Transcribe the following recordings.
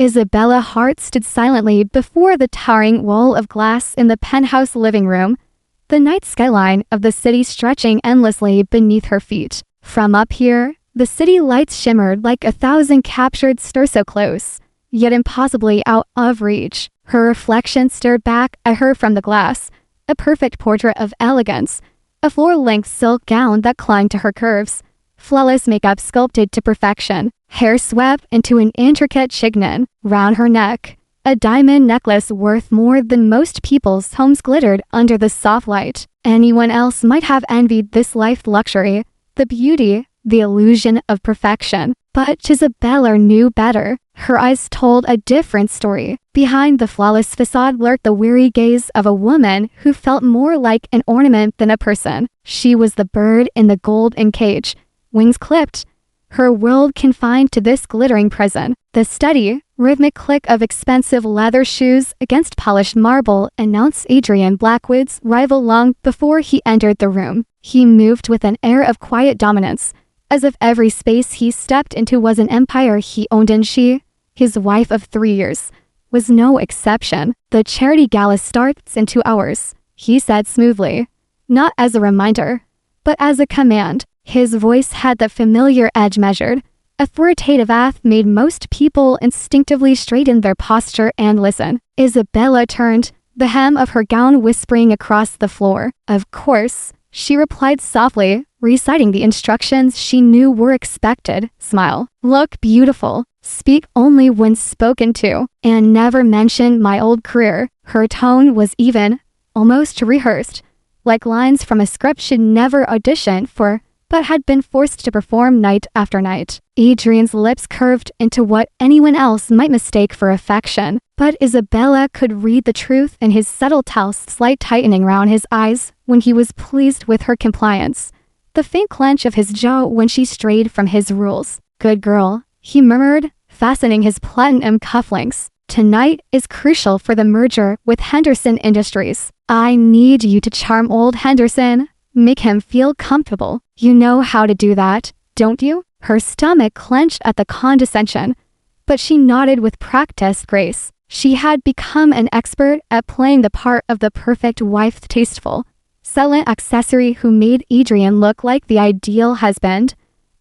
Isabella's heart stood silently before the towering wall of glass in the penthouse living room, the night skyline of the city stretching endlessly beneath her feet. From up here, the city lights shimmered like 1,000 captured stars so close, yet impossibly out of reach. Her reflection stared back at her from the glass, a perfect portrait of elegance, a floor-length silk gown that clung to her curves, flawless makeup sculpted to perfection, hair swept into an intricate chignon round her neck. A diamond necklace worth more than most people's homes glittered under the soft light. Anyone else might have envied this life luxury, the beauty, the illusion of perfection. But Isabella knew better. Her eyes told a different story. Behind the flawless facade lurked the weary gaze of a woman who felt more like an ornament than a person. She was the bird in the golden cage, wings clipped, her world confined to this glittering prison. The steady, rhythmic click of expensive leather shoes against polished marble announced Adrian Blackwood's arrival long before he entered the room. He moved with an air of quiet dominance, as if every space he stepped into was an empire he owned, and she, his wife of 3 years, was no exception. "The charity gala starts in 2 hours, he said smoothly, not as a reminder, but as a command. His voice had the familiar edge, measured, authoritative made most people instinctively straighten their posture and listen. Isabella turned, the hem of her gown whispering across the floor. "Of course," she replied softly, reciting the instructions she knew were expected. "Smile, look beautiful, speak only when spoken to, and never mention my old career." Her tone was even, almost rehearsed, like lines from a script she'd never auditioned for, but had been forced to perform night after night. Adrian's lips curved into what anyone else might mistake for affection, but Isabella could read the truth in his subtle slight tightening round his eyes when he was pleased with her compliance, the faint clench of his jaw when she strayed from his rules. "Good girl," he murmured, fastening his platinum cufflinks. "Tonight is crucial for the merger with Henderson Industries. I need you to charm old Henderson. Make him feel comfortable. You know how to do that, don't you?" Her stomach clenched at the condescension, but she nodded with practiced grace. She had become an expert at playing the part of the perfect wife, tasteful, silent accessory who made Adrian look like the ideal husband,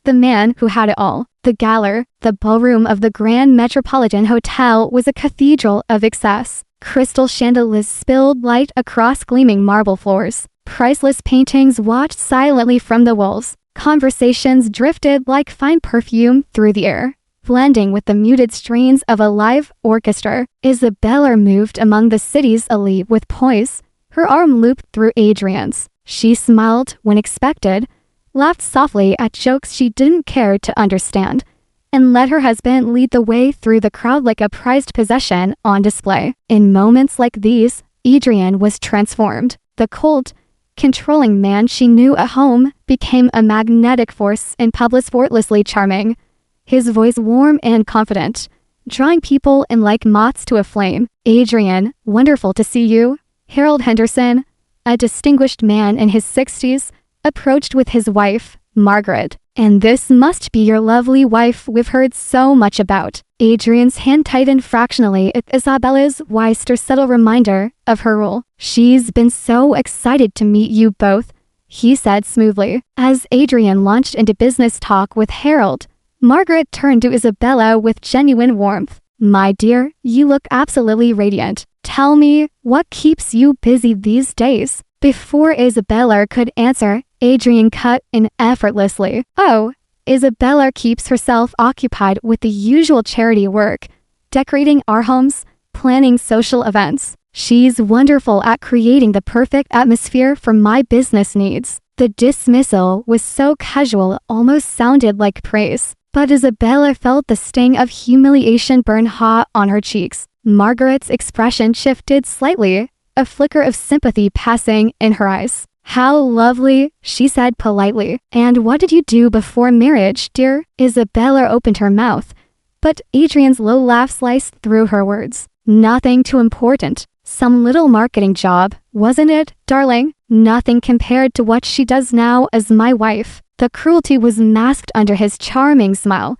the man who had it all. The gala, the ballroom of the Grand Metropolitan Hotel, was a cathedral of excess. Crystal chandeliers spilled light across gleaming marble floors. Priceless paintings watched silently from the walls. Conversations drifted like fine perfume through the air, blending with the muted strains of a live orchestra. Isabella moved among the city's elite with poise, her arm looped through Adrian's. She smiled when expected, laughed softly at jokes she didn't care to understand, and let her husband lead the way through the crowd like a prized possession on display. In moments like these, Adrian was transformed. The cold, controlling man she knew at home became a magnetic force in public, effortlessly charming, his voice warm and confident, drawing people in like moths to a flame. "Adrian, wonderful to see you." Harold Henderson, a distinguished man in his 60s, approached with his wife, Margaret. "And this must be your lovely wife we've heard so much about." Adrian's hand tightened fractionally at Isabella's wise, subtle reminder of her role. "She's been so excited to meet you both," he said smoothly. As Adrian launched into business talk with Harold, Margaret turned to Isabella with genuine warmth. "My dear, you look absolutely radiant. Tell me, what keeps you busy these days?" Before Isabella could answer, Adrian cut in effortlessly. "Oh, Isabella keeps herself occupied with the usual charity work, decorating our homes, planning social events. She's wonderful at creating the perfect atmosphere for my business needs." The dismissal was so casual it almost sounded like praise, but Isabella felt the sting of humiliation burn hot on her cheeks. Margaret's expression shifted slightly, a flicker of sympathy passing in her eyes. "How lovely," she said politely. "And what did you do before marriage, dear?" Isabella opened her mouth, but Adrian's low laugh sliced through her words. "Nothing too important. Some little marketing job, wasn't it, darling? Nothing compared to what she does now as my wife." The cruelty was masked under his charming smile.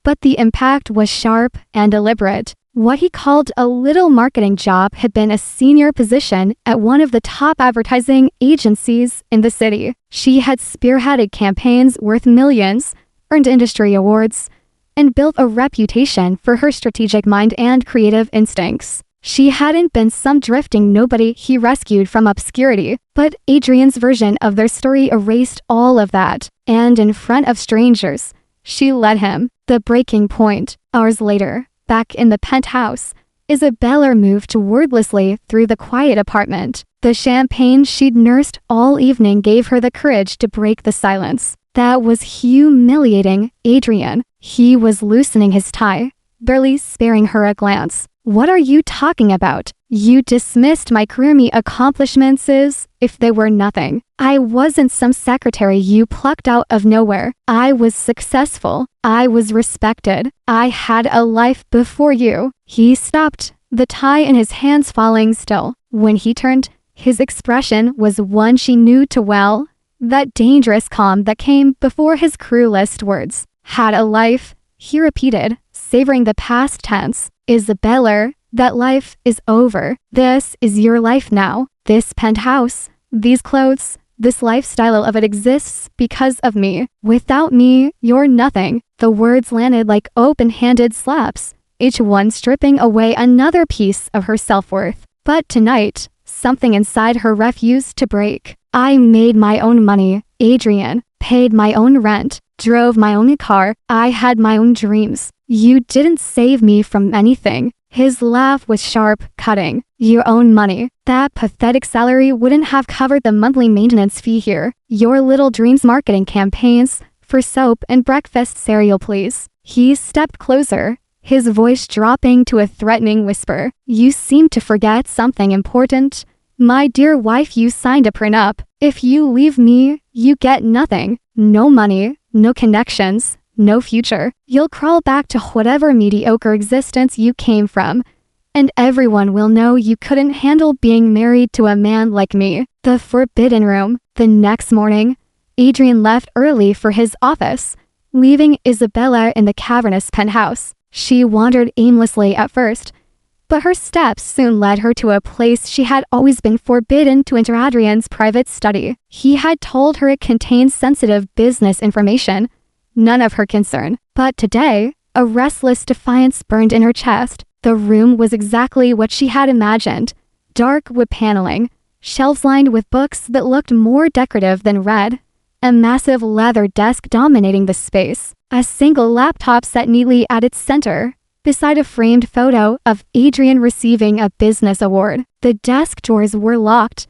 but the impact was sharp and deliberate. What he called a little marketing job had been a senior position at one of the top advertising agencies in the city. She had spearheaded campaigns worth millions, earned industry awards, and built a reputation for her strategic mind and creative instincts. She hadn't been some drifting nobody he rescued from obscurity, but Adrian's version of their story erased all of that, and in front of strangers, she led him. The breaking point. Hours later, back in the penthouse, Isabella moved wordlessly through the quiet apartment. The champagne she'd nursed all evening gave her the courage to break the silence. That was humiliating Adrian. He was loosening his tie, barely sparing her a glance. "What are you talking about? You dismissed my career accomplishments as if they were nothing. I wasn't some secretary you plucked out of nowhere. I was successful. I was respected. I had a life before you." He stopped, the tie in his hands falling still. When he turned, his expression was one she knew too well. That dangerous calm that came before his clueless words. "Had a life," he repeated, savoring the past tense. "Isabella, that life is over. This is your life now. This penthouse, these clothes, this lifestyle of it exists because of me. Without me, you're nothing." The words landed like open-handed slaps, each one stripping away another piece of her self-worth. But tonight, something inside her refused to break. "I made my own money, Adrian, paid my own rent, drove my own car. I had my own dreams. You didn't save me from anything." His laugh was sharp, cutting. "Your own money. That pathetic salary wouldn't have covered the monthly maintenance fee here. Your little dreams marketing campaigns for soap and breakfast cereal, please." He stepped closer, his voice dropping to a threatening whisper. "You seem to forget something important. My dear wife, you signed a prenup. If you leave me, you get nothing. No money, no connections, no future. You'll crawl back to whatever mediocre existence you came from, and everyone will know you couldn't handle being married to a man like me." The forbidden room. The next morning, Adrian left early for his office, leaving Isabella in the cavernous penthouse. She wandered aimlessly at first, but her steps soon led her to a place she had always been forbidden to enter. Adrian's private study. He had told her it contained sensitive business information, none of her concern. But today, a restless defiance burned in her chest. The room was exactly what she had imagined. Dark wood paneling, shelves lined with books that looked more decorative than read, a massive leather desk dominating the space, a single laptop set neatly at its center, beside a framed photo of Adrian receiving a business award. The desk drawers were locked,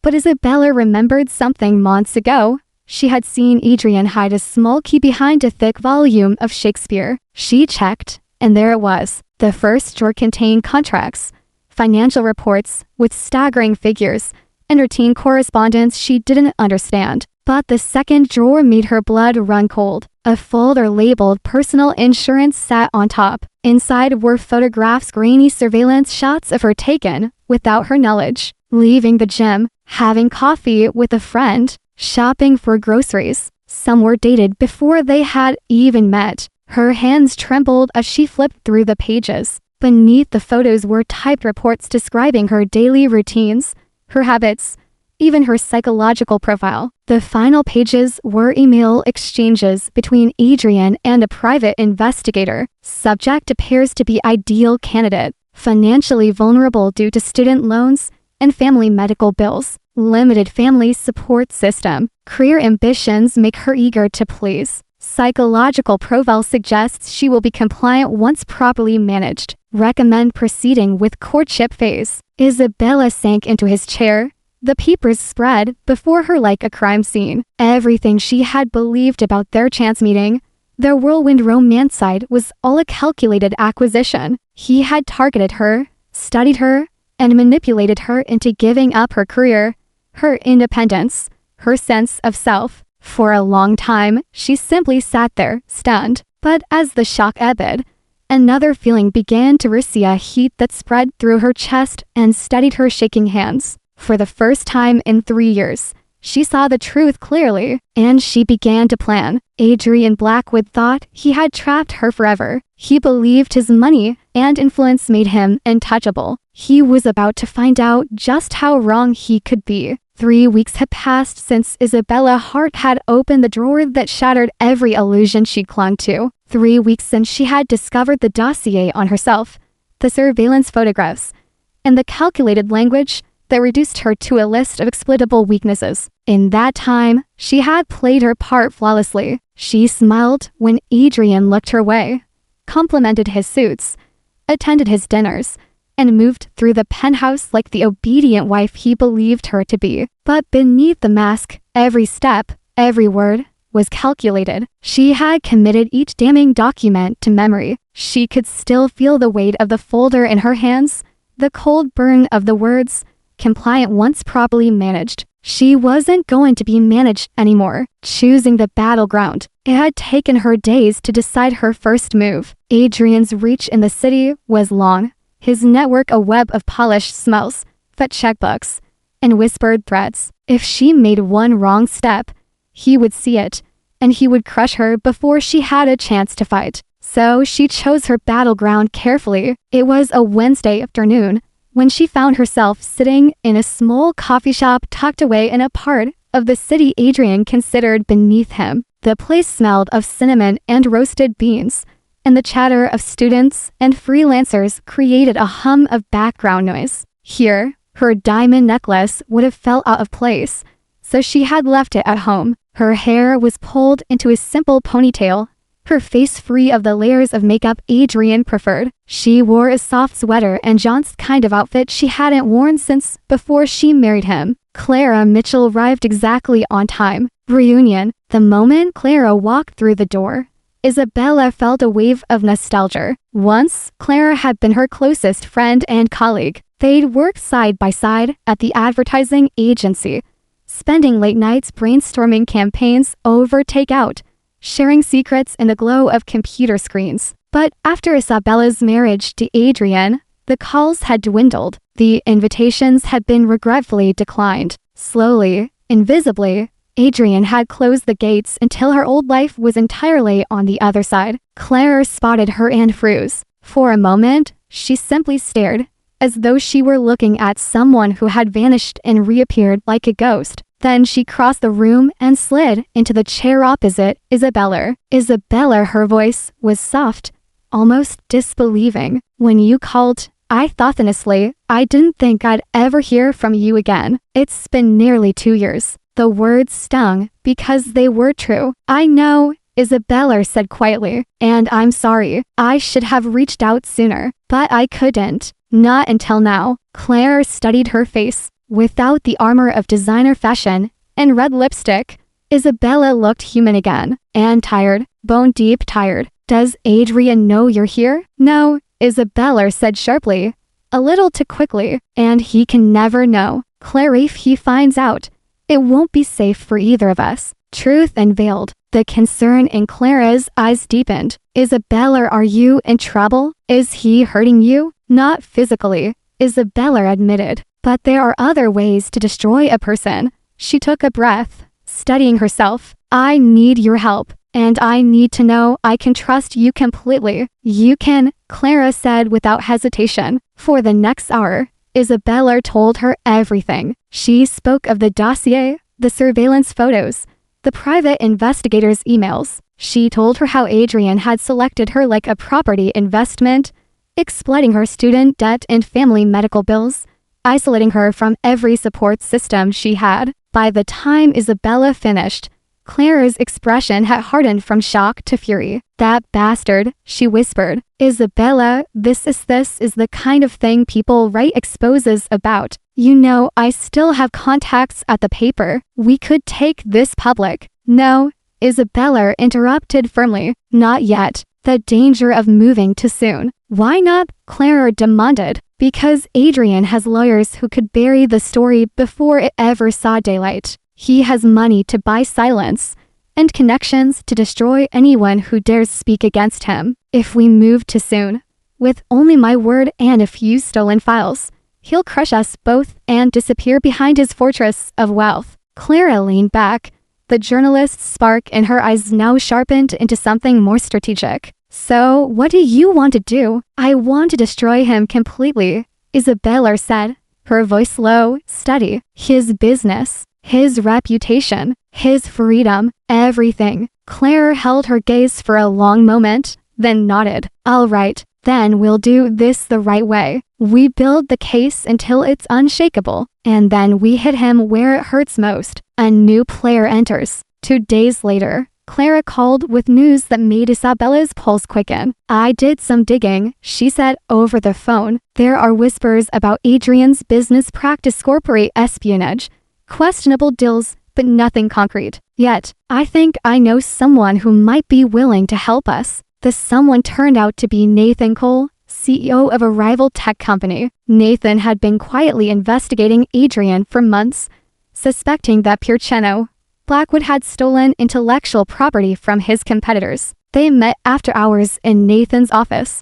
but Isabella remembered something months ago. She had seen Adrian hide a small key behind a thick volume of Shakespeare. She checked, and there it was. The first drawer contained contracts, financial reports with staggering figures, and routine correspondence she didn't understand. But the second drawer made her blood run cold. A folder labeled personal insurance sat on top. Inside were photographs, grainy surveillance shots of her taken without her knowledge. Leaving the gym, having coffee with a friend, shopping for groceries. Some were dated before they had even met. Her hands trembled as she flipped through the pages. Beneath the photos were typed reports describing her daily routines, her habits, even her psychological profile. The final pages were email exchanges between Adrian and a private investigator. Subject appears to be ideal candidate, financially vulnerable due to student loans and family medical bills, limited family support system. Career ambitions make her eager to please. Psychological profile suggests she will be compliant once properly managed. Recommend proceeding with courtship phase. Isabella sank into his chair. The papers spread before her like a crime scene. Everything she had believed about their chance meeting, their whirlwind romance side, was all a calculated acquisition. He had targeted her, studied her, and manipulated her into giving up her career, her independence, her sense of self. For a long time, she simply sat there, stunned. But as the shock ebbed, another feeling began to recede, a heat that spread through her chest and steadied her shaking hands. For the first time in 3 years, She saw the truth clearly, and she began to plan. Adrian Blackwood thought he had trapped her forever. He believed his money and influence made him untouchable. He was about to find out just how wrong he could be. 3 weeks had passed since Isabella Hart had opened the drawer that shattered every illusion she clung to. 3 weeks since she had discovered the dossier on herself, the surveillance photographs, and the calculated language that reduced her to a list of exploitable weaknesses. In that time, she had played her part flawlessly. She smiled when Adrian looked her way, complimented his suits, attended his dinners, and moved through the penthouse like the obedient wife he believed her to be. But beneath the mask, every step, every word, was calculated. She had committed each damning document to memory. She could still feel the weight of the folder in her hands, the cold burn of the words, compliant once properly managed. She wasn't going to be managed anymore. Choosing the battleground. It had taken her days to decide her first move. Adrian's reach in the city was long, his network a web of polished smells, fat checkbooks, and whispered threats. If she made one wrong step, he would see it, and he would crush her before she had a chance to fight. So she chose her battleground carefully. It was a Wednesday afternoon when she found herself sitting in a small coffee shop tucked away in a part of the city Adrian considered beneath him. The place smelled of cinnamon and roasted beans, and the chatter of students and freelancers created a hum of background noise. Here, her diamond necklace would have felt out of place, so she had left it at home. Her hair was pulled into a simple ponytail, her face free of the layers of makeup Adrian preferred. She wore a soft sweater and jaunts kind of outfit she hadn't worn since before she married him. Clara Mitchell arrived exactly on time. Reunion. The moment Clara walked through the door, Isabella felt a wave of nostalgia. Once, Clara had been her closest friend and colleague. They'd worked side by side at the advertising agency, spending late nights brainstorming campaigns over takeout, sharing secrets in the glow of computer screens. But after Isabella's marriage to Adrian, the calls had dwindled. The invitations had been regretfully declined. Slowly, invisibly, Adrian had closed the gates until her old life was entirely on the other side. Claire spotted her and froze. For a moment, she simply stared, as though she were looking at someone who had vanished and reappeared like a ghost. Then she crossed the room and slid into the chair opposite Isabella. Isabella, her voice was soft, almost disbelieving. When you called, I thought honestly, I didn't think I'd ever hear from you again. It's been nearly 2 years. The words stung because they were true. I know, Isabella said quietly, and I'm sorry. I should have reached out sooner, but I couldn't. Not until now. Claire studied her face. Without the armor of designer fashion and red lipstick, Isabella looked human again, and tired, bone-deep tired. Does Adrian know you're here? No, Isabella said sharply, a little too quickly, and he can never know. Claire, if he finds out, it won't be safe for either of us. Truth unveiled. The concern in Clara's eyes deepened. Isabella, are you in trouble? Is he hurting you? Not physically, Isabella admitted. But there are other ways to destroy a person. She took a breath, studying herself. I need your help, and I need to know I can trust you completely. You can, Clara said without hesitation. For the next hour, Isabella told her everything. She spoke of the dossier, the surveillance photos, the private investigators' emails. She told her how Adrian had selected her like a property investment, exploiting her student debt and family medical bills, isolating her from every support system she had. By the time Isabella finished, Clara's expression had hardened from shock to fury. That bastard, she whispered. Isabella, this is the kind of thing people write exposes about. You know, I still have contacts at the paper. We could take this public. No, Isabella interrupted firmly. Not yet. The danger of moving too soon. Why not? Clara demanded. Because Adrian has lawyers who could bury the story before it ever saw daylight. He has money to buy silence and connections to destroy anyone who dares speak against him. If we move too soon, with only my word and a few stolen files, he'll crush us both and disappear behind his fortress of wealth. Clara leaned back, the journalist's spark in her eyes now sharpened into something more strategic. So, what do you want to do? I want to destroy him completely, Isabella said, her voice low, steady. His business, his reputation, his freedom, everything. Claire held her gaze for a long moment, then nodded. All right, then we'll do this the right way. We build the case until it's unshakable, and then we hit him where it hurts most. A new player enters. 2 days later, Clara called with news that made Isabella's pulse quicken. I did some digging, she said over the phone. There are whispers about Adrian's business practice corporate espionage. Questionable deals, but nothing concrete. Yet, I think I know someone who might be willing to help us. The someone turned out to be Nathan Cole, CEO of a rival tech company. Nathan had been quietly investigating Adrian for months, suspecting that Pierceno, Blackwood had stolen intellectual property from his competitors. They met after hours in Nathan's office,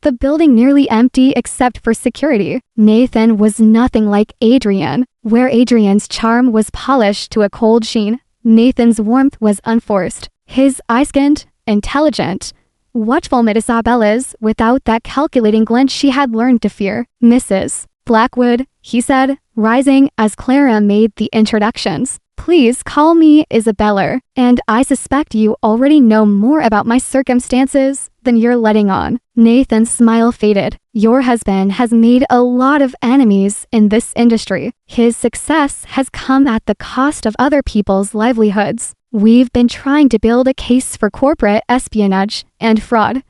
the building nearly empty except for security. Nathan was nothing like Adrian. Where Adrian's charm was polished to a cold sheen, Nathan's warmth was unforced. His eye-skinned, intelligent, watchful mid Isabella's without that calculating glint she had learned to fear. Mrs. Blackwood, he said, rising as Clara made the introductions. Please call me Isabella, and I suspect you already know more about my circumstances than you're letting on. Nathan's smile faded. Your husband has made a lot of enemies in this industry. His success has come at the cost of other people's livelihoods. We've been trying to build a case for corporate espionage and fraud,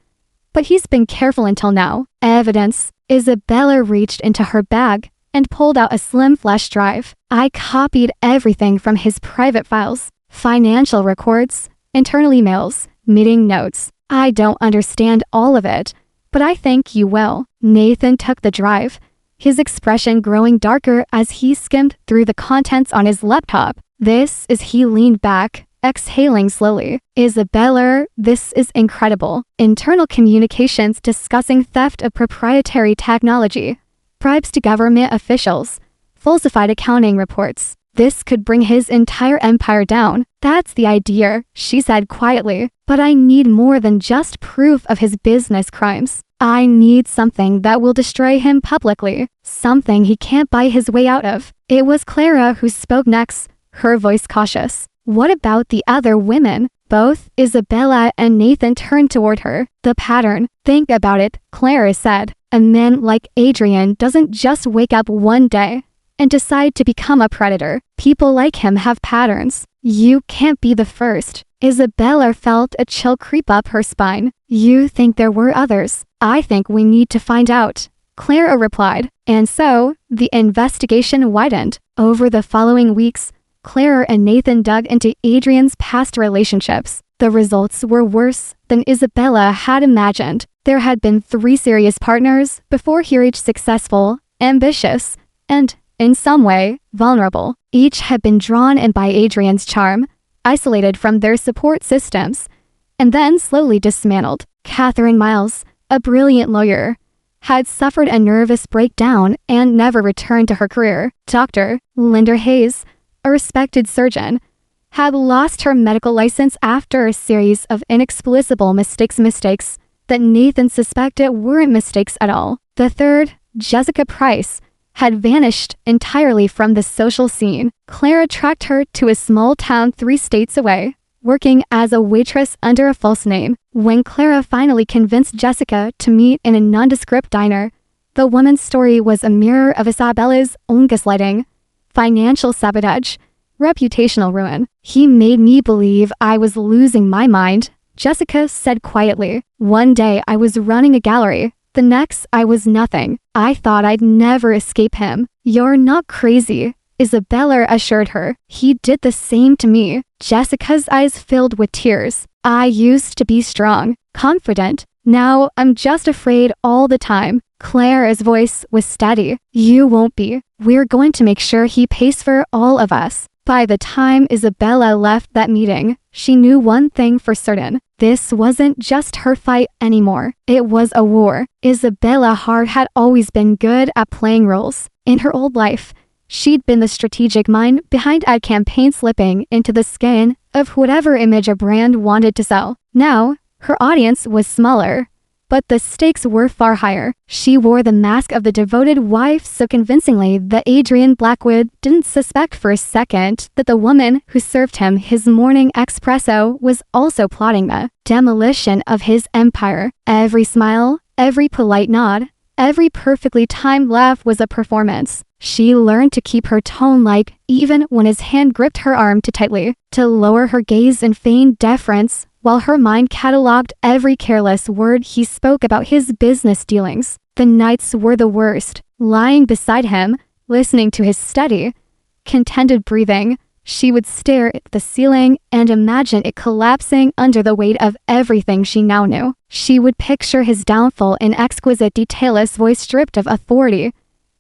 but he's been careful until now. Evidence. Isabella reached into her bag and pulled out a slim flash drive. I copied everything from his private files, financial records, internal emails, meeting notes. I don't understand all of it, but I think you will. Nathan took the drive, his expression growing darker as he skimmed through the contents on his laptop. He leaned back, exhaling slowly. Isabella, this is incredible. Internal communications discussing theft of proprietary technology, bribes to government officials, falsified accounting reports. This could bring his entire empire down. That's the idea, she said quietly. But I need more than just proof of his business crimes. I need something that will destroy him publicly, something he can't buy his way out of. It was Clara who spoke next, her voice cautious. What about the other women? Both Isabella and Nathan turned toward her. The pattern. Think about it, Clara said. A man like Adrian doesn't just wake up one day and decide to become a predator. People like him have patterns. You can't be the first. Isabella felt a chill creep up her spine. You think there were others. I think we need to find out, Clara replied. And so, the investigation widened. Over the following weeks, Clara and Nathan dug into Adrian's past relationships. The results were worse than Isabella had imagined. There had been 3 serious partners before he reached successful, ambitious, and, in some way, vulnerable. Each had been drawn in by Adrian's charm, isolated from their support systems, and then slowly dismantled. Catherine Miles, a brilliant lawyer, had suffered a nervous breakdown and never returned to her career. Dr. Linda Hayes, a respected surgeon, had lost her medical license after a series of inexplicable mistakes that Nathan suspected weren't mistakes at all. The third, Jessica Price, had vanished entirely from the social scene. Clara tracked her to a small town 3 states away, working as a waitress under a false name. When Clara finally convinced Jessica to meet in a nondescript diner, the woman's story was a mirror of Isabella's own gaslighting, financial sabotage, reputational ruin. He made me believe I was losing my mind, Jessica said quietly. One day I was running a gallery. The next I was nothing. I thought I'd never escape him. You're not crazy, Isabella assured her. He did the same to me. Jessica's eyes filled with tears. I used to be strong, confident. Now I'm just afraid all the time. Clara's voice was steady. You won't be. We're going to make sure he pays for all of us. By the time Isabella left that meeting, she knew one thing for certain. This wasn't just her fight anymore. It was a war. Isabella Hart had always been good at playing roles. In her old life, She'd been the strategic mind behind ad campaign slipping into the skin of whatever image a brand wanted to sell. Now, her audience was smaller, but the stakes were far higher. She wore the mask of the devoted wife so convincingly that Adrian Blackwood didn't suspect for a second that the woman who served him his morning espresso was also plotting the demolition of his empire. Every smile, every polite nod, every perfectly timed laugh was a performance. She learned to keep her tone light even when his hand gripped her arm too tightly, to lower her gaze in feigned deference while her mind catalogued every careless word he spoke about his business dealings. The nights were the worst. Lying beside him, listening to his steady, contented breathing, she would stare at the ceiling and imagine it collapsing under the weight of everything she now knew. She would picture his downfall in exquisite detail, his voice stripped of authority,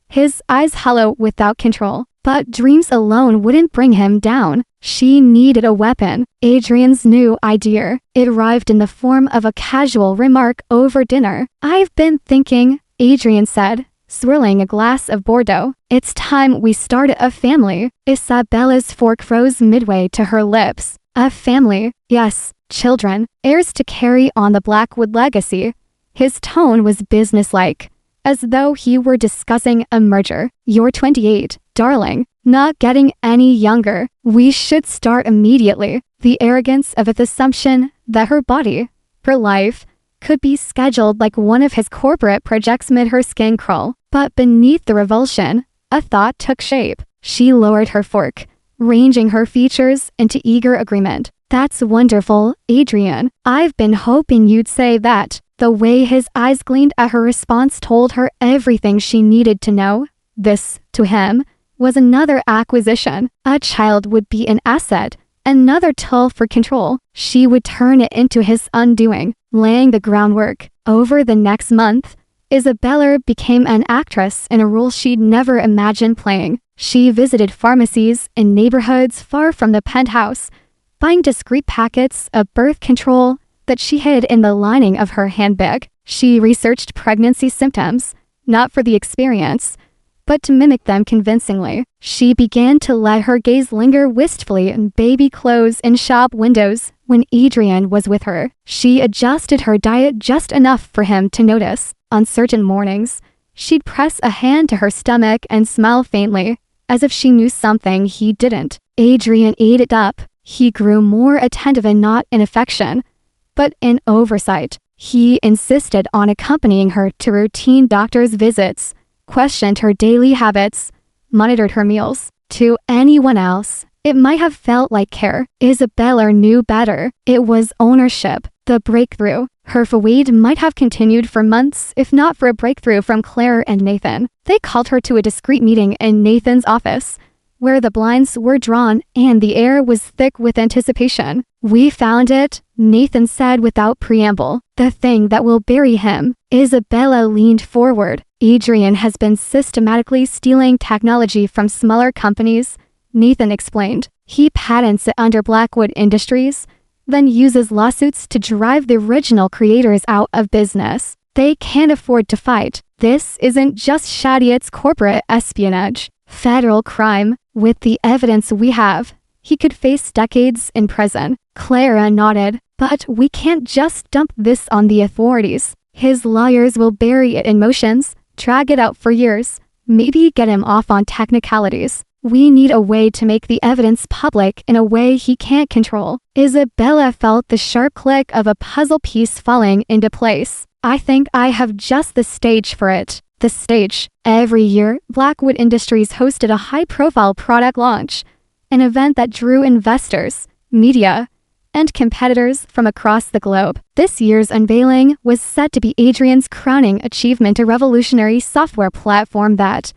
his eyes hollow without control. But dreams alone wouldn't bring him down. She needed a weapon. Adrian's new idea. It arrived in the form of a casual remark over dinner. "I've been thinking," Adrian said, swirling a glass of Bordeaux. "It's time we started a family." Isabella's fork froze midway to her lips. A family? Yes, children, heirs to carry on the Blackwood legacy. His tone was businesslike, as though he were discussing a merger. "You're 28, darling, not getting any younger. We should start immediately." The arrogance of its assumption that her body, her life, could be scheduled like one of his corporate projects made her skin crawl. But beneath the revulsion, a thought took shape. She lowered her fork, ranging her features into eager agreement. "That's wonderful, Adrian. I've been hoping you'd say that." The way his eyes gleamed at her response told her everything she needed to know. This, to him, was another acquisition. A child would be an asset, another tool for control. She would turn it into his undoing, laying the groundwork. Over the next month, Isabella became an actress in a role she'd never imagined playing. She visited pharmacies in neighborhoods far from the penthouse, buying discreet packets of birth control that she hid in the lining of her handbag. She researched pregnancy symptoms, not for the experience, but to mimic them convincingly. She began to let her gaze linger wistfully in baby clothes in shop windows when Adrian was with her. She adjusted her diet just enough for him to notice. On certain mornings, she'd press a hand to her stomach and smile faintly, as if she knew something he didn't. Adrian ate it up. He grew more attentive, and not in affection, but in oversight. He insisted on accompanying her to routine doctor's visits, questioned her daily habits, monitored her meals. To anyone else, it might have felt like care. Isabella knew better. It was ownership, the breakthrough. Her fade might have continued for months if not for a breakthrough from Claire and Nathan. They called her to a discreet meeting in Nathan's office, where the blinds were drawn and the air was thick with anticipation. "We found it," Nathan said without preamble. "The thing that will bury him." Isabella leaned forward. "Adrian has been systematically stealing technology from smaller companies," Nathan explained. "He patents it under Blackwood Industries, then uses lawsuits to drive the original creators out of business. They can't afford to fight. This isn't just shoddy, it's corporate espionage. Federal crime. With the evidence we have, he could face decades in prison." Clara nodded. "But we can't just dump this on the authorities. His lawyers will bury it in motions, drag it out for years, maybe get him off on technicalities. We need a way to make the evidence public in a way he can't control." Isabella felt the sharp click of a puzzle piece falling into place. "I think I have just the stage for it." The stage. Every year, Blackwood Industries hosted a high-profile product launch, an event that drew investors, media, and competitors from across the globe. This year's unveiling was set to be Adrian's crowning achievement, a revolutionary software platform that,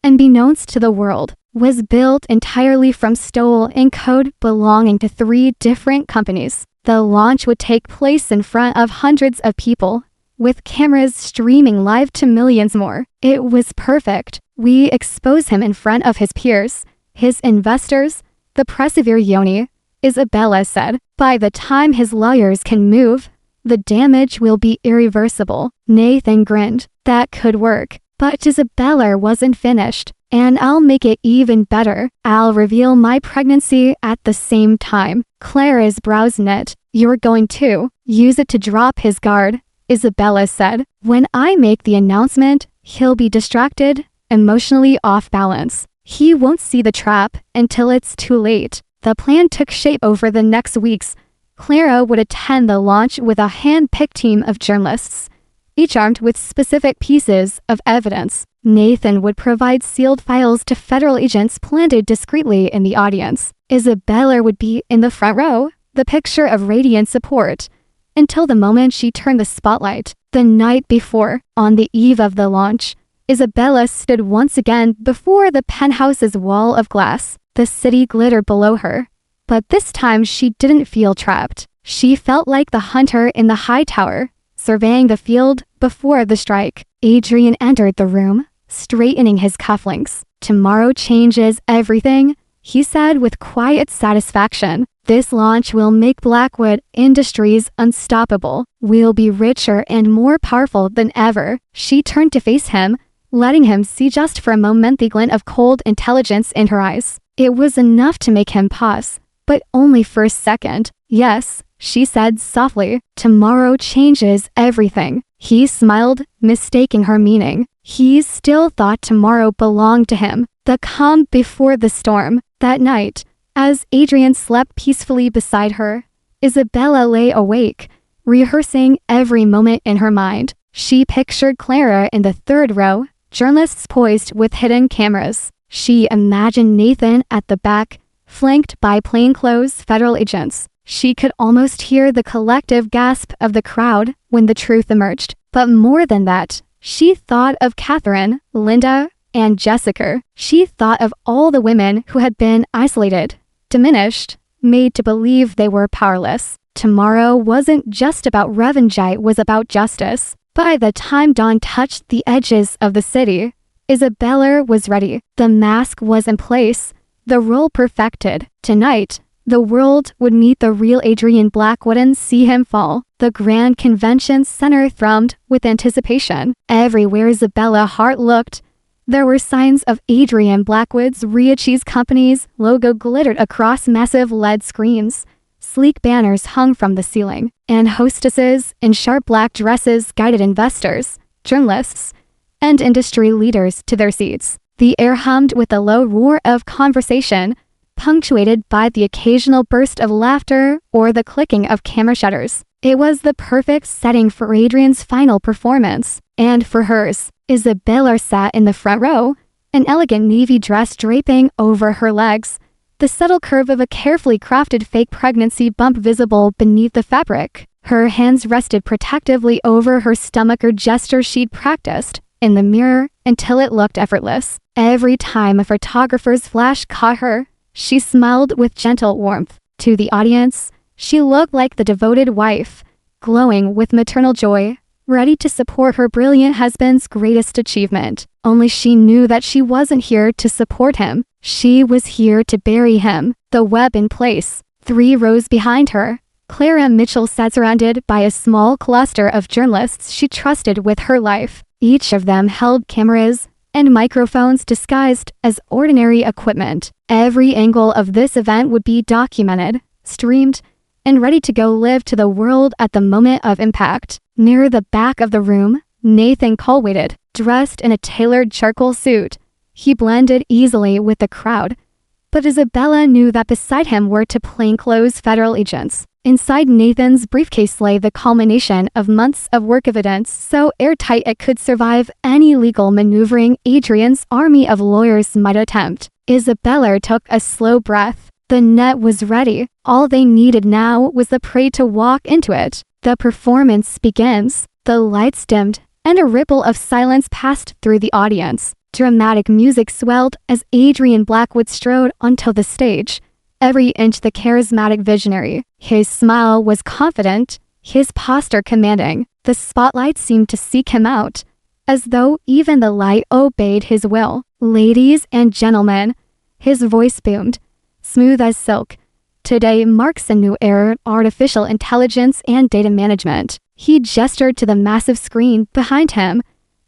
unbeknownst to the world, was built entirely from stolen code belonging to 3 different companies. The launch would take place in front of hundreds of people, with cameras streaming live to millions more. It was perfect. We expose him in front of his peers, his investors, the persevere, Isabella said. By the time his lawyers can move, the damage will be irreversible. Nathan grinned. That could work. But Isabella wasn't finished. And I'll make it even better. I'll reveal my pregnancy at the same time. Clara's brows knit. You're going to use it to drop his guard, Isabella said. When I make the announcement, he'll be distracted, emotionally off balance. He won't see the trap until it's too late. The plan took shape over the next weeks. Clara would attend the launch with a hand-picked team of journalists, each armed with specific pieces of evidence. Nathan would provide sealed files to federal agents planted discreetly in the audience. Isabella would be in the front row, the picture of radiant support, until the moment she turned the spotlight. The night before, on the eve of the launch, Isabella stood once again before the penthouse's wall of glass. The city glittered below her, but this time she didn't feel trapped. She felt like the hunter in the high tower, surveying the field before the strike. Adrian entered the room, straightening his cufflinks. Tomorrow changes everything, he said with quiet satisfaction. This launch will make Blackwood Industries unstoppable. We'll be richer and more powerful than ever. She turned to face him, letting him see just for a moment the glint of cold intelligence in her eyes. It was enough to make him pause, but only for a second. Yes, she said softly. Tomorrow changes everything. He smiled, mistaking her meaning. He still thought tomorrow belonged to him. The calm before the storm. That night, as Adrian slept peacefully beside her, Isabella lay awake, rehearsing every moment in her mind. She pictured Clara in the third row, journalists poised with hidden cameras. She imagined Nathan at the back, flanked by plainclothes federal agents. She could almost hear the collective gasp of the crowd when the truth emerged. But more than that, she thought of Catherine, Linda, and Jessica. She thought of all the women who had been isolated, diminished, made to believe they were powerless. Tomorrow wasn't just about revenge, it was about justice. By the time dawn touched the edges of the city, Isabella was ready. The mask was in place, the role perfected. Tonight, the world would meet the real Adrian Blackwood and see him fall. The Grand Convention Center thrummed with anticipation. Everywhere Isabella Hart looked, there were signs of Adrian Blackwood's Ria Cheese Company's logo glittered across massive LED screens. Sleek banners hung from the ceiling, and hostesses in sharp black dresses guided investors, journalists, and industry leaders to their seats. The air hummed with a low roar of conversation, punctuated by the occasional burst of laughter or the clicking of camera shutters. It was the perfect setting for Adrian's final performance, and for hers. Isabella sat in the front row, an elegant navy dress draping over her legs, the subtle curve of a carefully crafted fake pregnancy bump visible beneath the fabric. Her hands rested protectively over her stomach, her gesture she'd practiced in the mirror until it looked effortless. Every time a photographer's flash caught her, she smiled with gentle warmth. To the audience, she looked like the devoted wife, glowing with maternal joy, ready to support her brilliant husband's greatest achievement. Only she knew that she wasn't here to support him. She was here to bury him. The web in place. 3 rows behind her, Clara Mitchell sat surrounded by a small cluster of journalists she trusted with her life. Each of them held cameras and microphones disguised as ordinary equipment. Every angle of this event would be documented, streamed, and ready to go live to the world at the moment of impact. Near the back of the room, Nathan Cole waited, dressed in a tailored charcoal suit. He blended easily with the crowd, but Isabella knew that beside him were 2 plainclothes federal agents. Inside Nathan's briefcase lay the culmination of months of work evidence so airtight it could survive any legal maneuvering Adrian's army of lawyers might attempt. Isabella took a slow breath. The net was ready. All they needed now was the prey to walk into it. The performance begins. The lights dimmed, and a ripple of silence passed through the audience. Dramatic music swelled as Adrian Blackwood strode onto the stage. Every inch the charismatic visionary. His smile was confident, his posture commanding. The spotlight seemed to seek him out, as though even the light obeyed his will. Ladies and gentlemen, his voice boomed, smooth as silk. Today marks a new era in artificial intelligence and data management. He gestured to the massive screen behind him,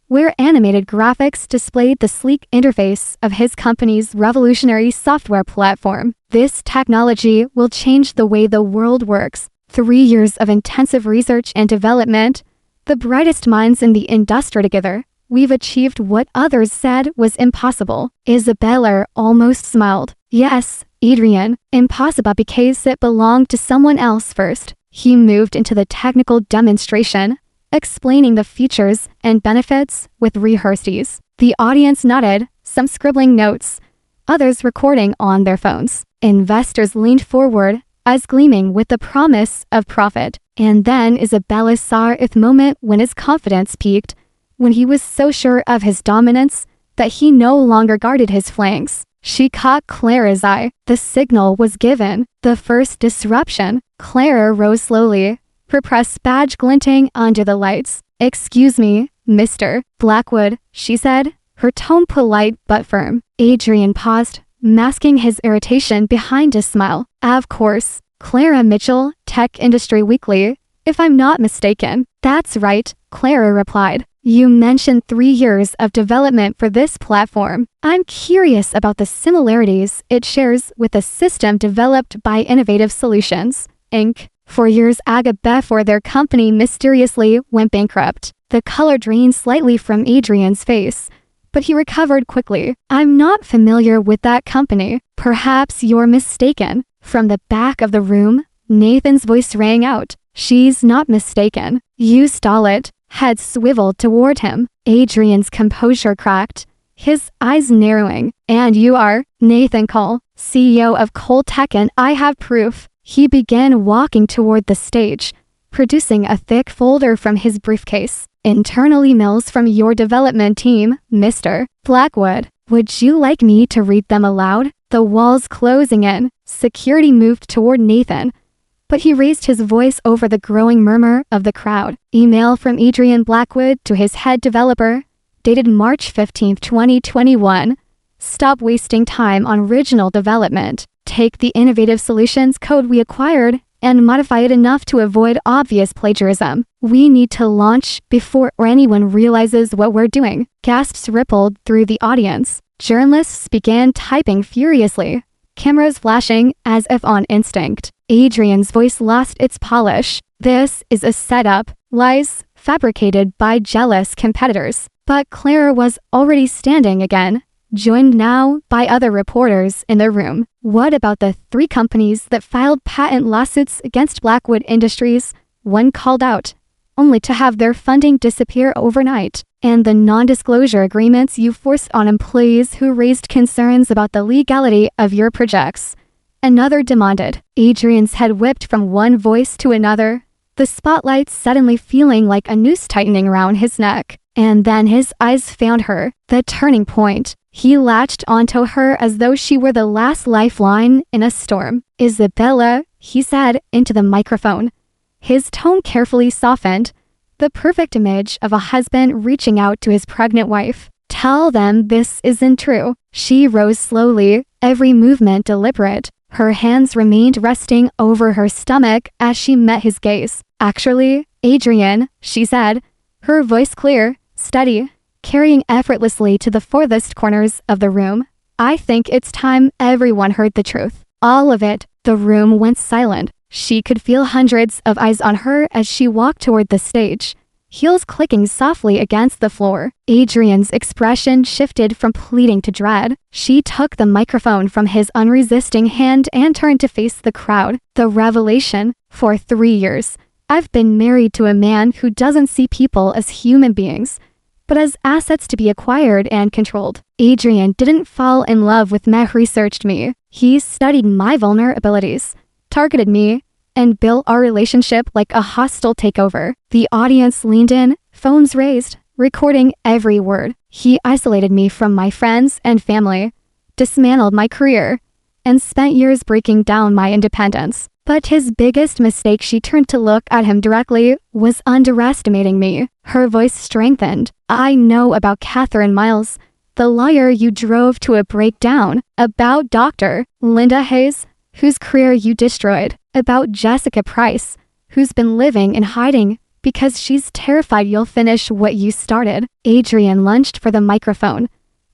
where animated graphics displayed the sleek interface of his company's revolutionary software platform. This technology will change the way the world works. 3 years of intensive research and development, the brightest minds in the industry together. We've achieved what others said was impossible. Isabella almost smiled. Yes, Adrian, impossible because it belonged to someone else first. He moved into the technical demonstration, explaining the features and benefits with rehearsed ease. The audience nodded, some scribbling notes, others recording on their phones. Investors leaned forward, eyes gleaming with the promise of profit. And then Isabella saw its moment when his confidence peaked, when he was so sure of his dominance that he no longer guarded his flanks. She caught Clara's eye. The signal was given. The first disruption. Clara rose slowly, her press badge glinting under the lights. "Excuse me, Mr. Blackwood," she said, her tone polite but firm. Adrian paused, masking his irritation behind a smile. "Of course, Clara Mitchell, Tech Industry Weekly, if I'm not mistaken." "That's right," Clara replied. "You mentioned 3 years of development for this platform. I'm curious about the similarities it shares with the system developed by Innovative Solutions, Inc. 4 years before their company mysteriously went bankrupt." The color drained slightly from Adrian's face, but he recovered quickly. "I'm not familiar with that company." "Perhaps you're mistaken." From the back of the room, Nathan's voice rang out. "She's not mistaken. You stole it." Head swiveled toward him. Adrian's composure cracked, his eyes narrowing. "And you are Nathan Cole, CEO of Cole Tech, and I have proof." He began walking toward the stage, producing a thick folder from his briefcase. "Internal emails from your development team, Mr. Blackwood. Would you like me to read them aloud?" The walls closing in, security moved toward Nathan, but he raised his voice over the growing murmur of the crowd. "Email from Adrian Blackwood to his head developer, dated March 15, 2021. Stop wasting time on original development. Take the Innovative Solutions code we acquired and modify it enough to avoid obvious plagiarism. We need to launch before anyone realizes what we're doing." Gasps rippled through the audience. Journalists began typing furiously, cameras flashing as if on instinct. Adrian's voice lost its polish. "This is a setup, lies fabricated by jealous competitors." But Clara was already standing again, joined now by other reporters in the room. "What about the 3 companies that filed patent lawsuits against Blackwood Industries?" One called out, only to have their funding disappear overnight. "And the non-disclosure agreements you forced on employees who raised concerns about the legality of your projects?" Another demanded. Adrian's head whipped from one voice to another, the spotlight suddenly feeling like a noose tightening around his neck. And then his eyes found her, the turning point. He latched onto her as though she were the last lifeline in a storm. "Isabella," he said into the microphone. His tone carefully softened, the perfect image of a husband reaching out to his pregnant wife. "Tell them this isn't true." She rose slowly, every movement deliberate. Her hands remained resting over her stomach as she met his gaze. "Actually, Adrian," she said, her voice clear, steady, carrying effortlessly to the furthest corners of the room. "I think it's time everyone heard the truth. All of it." The room went silent. She could feel hundreds of eyes on her as she walked toward the stage, heels clicking softly against the floor. Adrian's expression shifted from pleading to dread. She took the microphone from his unresisting hand and turned to face the crowd. "The revelation. For 3 years, I've been married to a man who doesn't see people as human beings, but as assets to be acquired and controlled. Adrian didn't fall in love with me, researched me. He studied my vulnerabilities, targeted me, and built our relationship like a hostile takeover." The audience leaned in, phones raised, recording every word. "He isolated me from my friends and family, dismantled my career, and spent years breaking down my independence. But his biggest mistake," she turned to look at him directly, "was underestimating me." Her voice strengthened. "I know about Catherine Miles, the lawyer you drove to a breakdown, about Dr. Linda Hayes, whose career you destroyed, about Jessica Price, who's been living in hiding because she's terrified you'll finish what you started. Adrian lunged for the microphone,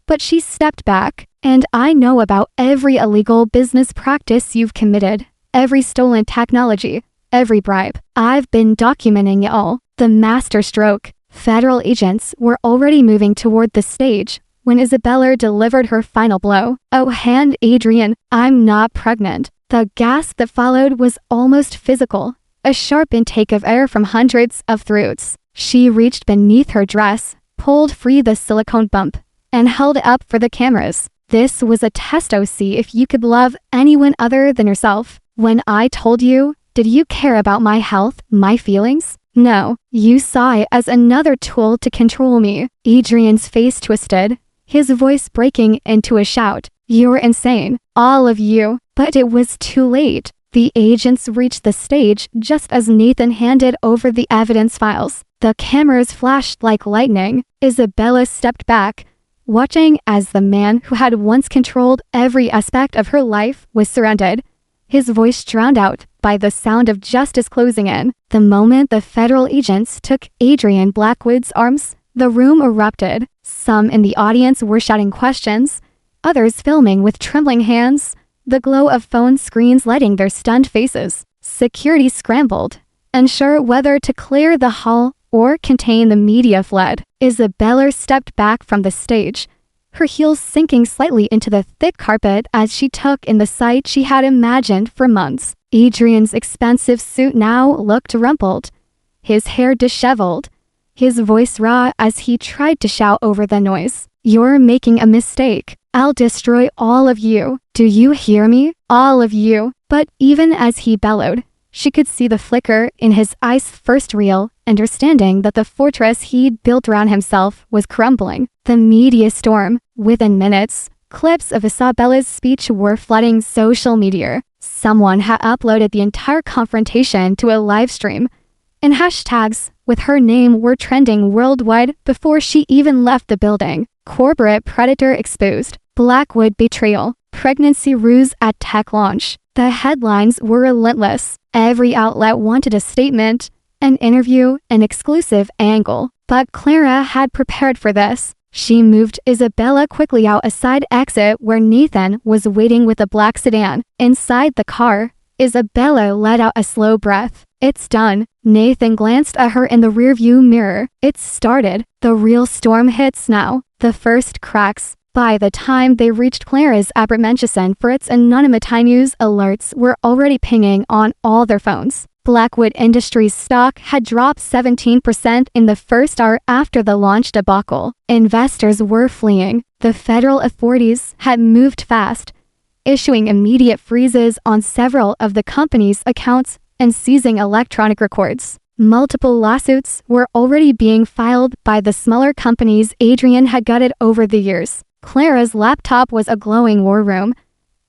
but she stepped back. And I know about every illegal business practice you've committed, every stolen technology, every bribe. I've been documenting it all. The master stroke. Federal agents were already moving toward the stage when Isabella delivered her final blow. Oh, hand Adrian, I'm not pregnant. The gasp that followed was almost physical, a sharp intake of air from hundreds of throats. She reached beneath her dress, pulled free the silicone bump, and held it up for the cameras. This was a test to see if you could love anyone other than yourself. When I told you, did you care about my health, my feelings? No, you saw it as another tool to control me. Adrian's face twisted, his voice breaking into a shout. You're insane, all of you. But it was too late. The agents reached the stage just as Nathan handed over the evidence files. The cameras flashed like lightning. Isabella stepped back, watching as the man who had once controlled every aspect of her life was surrounded, his voice drowned out by the sound of justice closing in. The moment the federal agents took Adrian Blackwood's arms, the room erupted. Some in the audience were shouting questions, others filming with trembling hands, the glow of phone screens lighting their stunned faces. Security scrambled, unsure whether to clear the hall or contain the media fled. Isabella stepped back from the stage, her heels sinking slightly into the thick carpet as she took in the sight she had imagined for months. Adrian's expensive suit now looked rumpled, his hair disheveled, his voice raw as he tried to shout over the noise. You're making a mistake. I'll destroy all of you. Do you hear me? All of you. But even as he bellowed, she could see the flicker in his eyes first reel, understanding that the fortress he'd built around himself was crumbling. The media storm. Within minutes, clips of Isabella's speech were flooding social media. Someone had uploaded the entire confrontation to a live stream, and hashtags with her name were trending worldwide before she even left the building. Corporate predator exposed. Blackwood betrayal. Pregnancy ruse at tech launch. The headlines were relentless. Every outlet wanted a statement, an interview, an exclusive angle. But Clara had prepared for this. She moved Isabella quickly out a side exit where Nathan was waiting with a black sedan. Inside the car, Isabella let out a slow breath. It's done. Nathan glanced at her in the rearview mirror. It's started. The real storm hits now. The first cracks. By the time they reached Clara's apprehension for its anonymity, news alerts were already pinging on all their phones. Blackwood Industries stock had dropped 17% in the first hour after the launch debacle. Investors were fleeing. The federal authorities had moved fast, issuing immediate freezes on several of the company's accounts and seizing electronic records. Multiple lawsuits were already being filed by the smaller companies Adrian had gutted over the years. Clara's laptop was a glowing war room,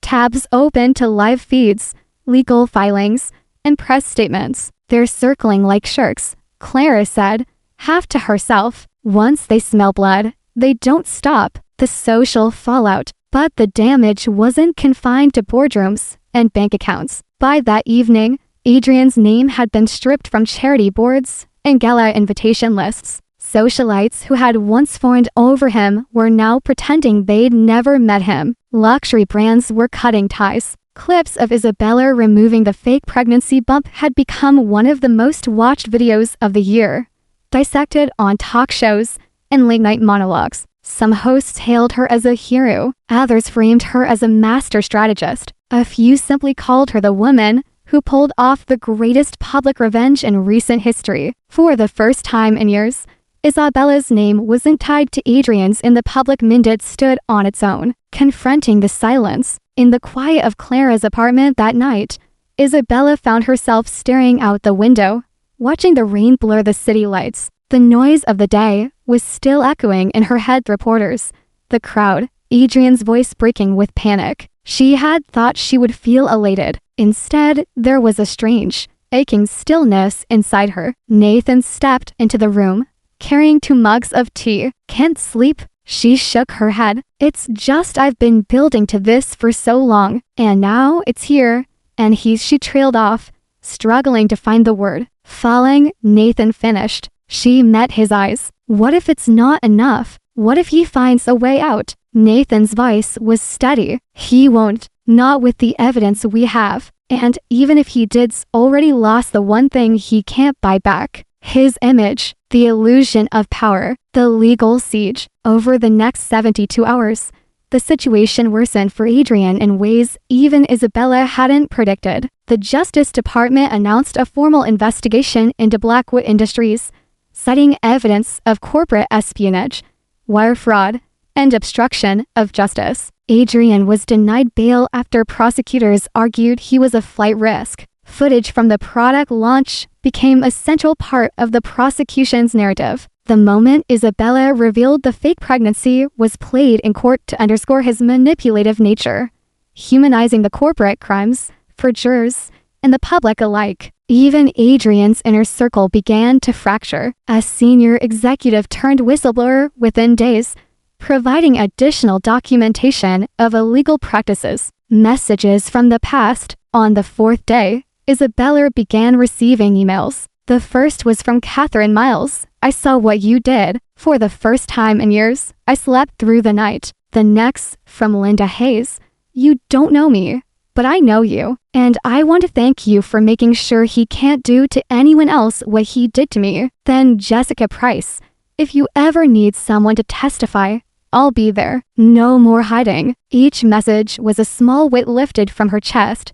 tabs open to live feeds, legal filings, and press statements. They're circling like sharks, Clara said, half to herself. Once they smell blood, they don't stop. The social fallout. But the damage wasn't confined to boardrooms and bank accounts. By that evening, Adrian's name had been stripped from charity boards and gala invitation lists. Socialites who had once fawned over him were now pretending they'd never met him. Luxury brands were cutting ties. Clips of Isabella removing the fake pregnancy bump had become one of the most watched videos of the year, dissected on talk shows and late-night monologues. Some hosts hailed her as a hero, others framed her as a master strategist. A few simply called her the woman who pulled off the greatest public revenge in recent history. For the first time in years, Isabella's name wasn't tied to Adrian's in the public mind. It stood on its own, confronting the silence. In the quiet of Clara's apartment that night, Isabella found herself staring out the window, watching the rain blur the city lights. The noise of the day was still echoing in her head. Reporters, the crowd, Adrian's voice breaking with panic. She had thought she would feel elated. Instead, there was a strange, aching stillness inside her. Nathan stepped into the room, carrying 2 mugs of tea. Can't sleep? She shook her head. It's just I've been building to this for so long, and now it's here. And she trailed off, struggling to find the word. Falling, Nathan finished. She met his eyes. What if it's not enough? What if he finds a way out? Nathan's voice was steady. He won't. Not with the evidence we have. And even if he did's already lost the one thing he can't buy back. His image. The illusion of power. The legal siege. Over the next 72 hours, the situation worsened for Adrian in ways even Isabella hadn't predicted. The Justice Department announced a formal investigation into Blackwood Industries, citing evidence of corporate espionage, wire fraud, and obstruction of justice. Adrian was denied bail after prosecutors argued he was a flight risk. Footage from the product launch became a central part of the prosecution's narrative. The moment Isabella revealed the fake pregnancy was played in court to underscore his manipulative nature, humanizing the corporate crimes for jurors and the public alike. Even Adrian's inner circle began to fracture. A senior executive turned whistleblower within days, providing additional documentation of illegal practices. Messages from the past. On the fourth day, Isabella began receiving emails. The first was from Catherine Miles. I saw what you did. For the first time in years, I slept through the night. The next, from Linda Hayes. You don't know me, but I know you. And I want to thank you for making sure he can't do to anyone else what he did to me. Then Jessica Price. If you ever need someone to testify, I'll be there. No more hiding. Each message was a small weight lifted from her chest.